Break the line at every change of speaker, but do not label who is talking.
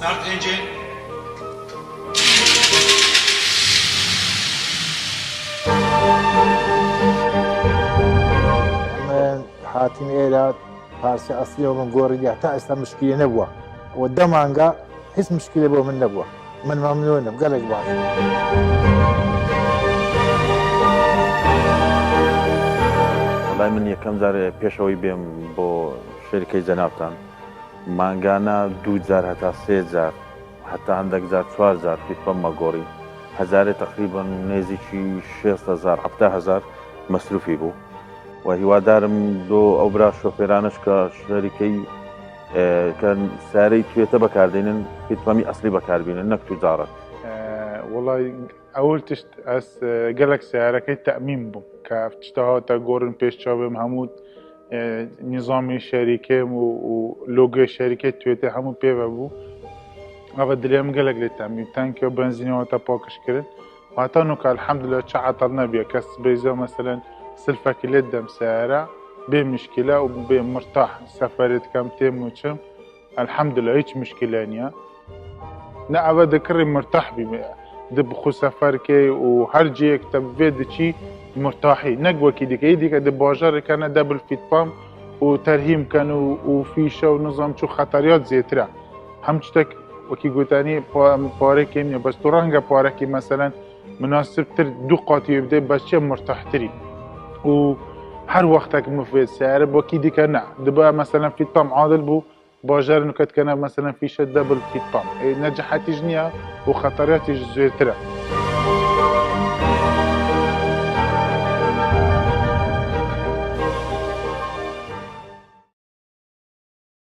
Start engine.
من حاتم إيلات فارسي أصلية ومن قوري تا إسلام مشكلة نبوة والدمانقة حس مشكلة بو من نبوة من ممنونة بقلق بعض.
والله من یەکەم جار پێشەوەی بێم بۆ شەریکەی جەنابتان مانگانە 2000 هەتا 3000 هەتا هەندێک جار 4000 پیتپەممە گۆڕی هەزارێ تقریبا نێزیکی 60,000 70,000 مەسروفی بوو و هیوادارم دۆ ئەو برا شۆفێرانش کە شەریکەی کە سارەی توێتە بەکاردێنن پیتپەمی ئەسلی بەکاربێنن نەک توجارە.
والله أول تشت أس قالك سيارة تأمين بو كافتشتها تقورن بيش شابم همود نظام شركة ولوجو شركة تويوتا همود بيبا بو هذا دليل قالك للتأمين تانك وبنزين وتباكش كرد وحتى نوك الحمد لله شعطرنا بيا كاس بيزا مثلا سلفك لدم سيارة بمشكلة وبمرتاح سفرت كم تيم وشم الحمد لله هيك مشكلة يعني لا أبدا كريم مرتاح بي دب خو سفر كي وهر جي يكتب فيد شي مرتاحي نقوى كيديك ايديك دب باجر كان دبل فيت بام وترهيم كانوا وفيشه ونظام شو خطريات زيترا همشتك وكي قوتاني بارك يمني بس تورانجا باركي مثلا مناسب تر دو قاطي يبدا بس مرتاح تري وهر وقتك مفيد سعر بوكي ديك نا دبا مثلا فيت بام عادل بو باجر انه كان مثلا في شد دبل فيت بام نجحت جنيا وخطرات زويترا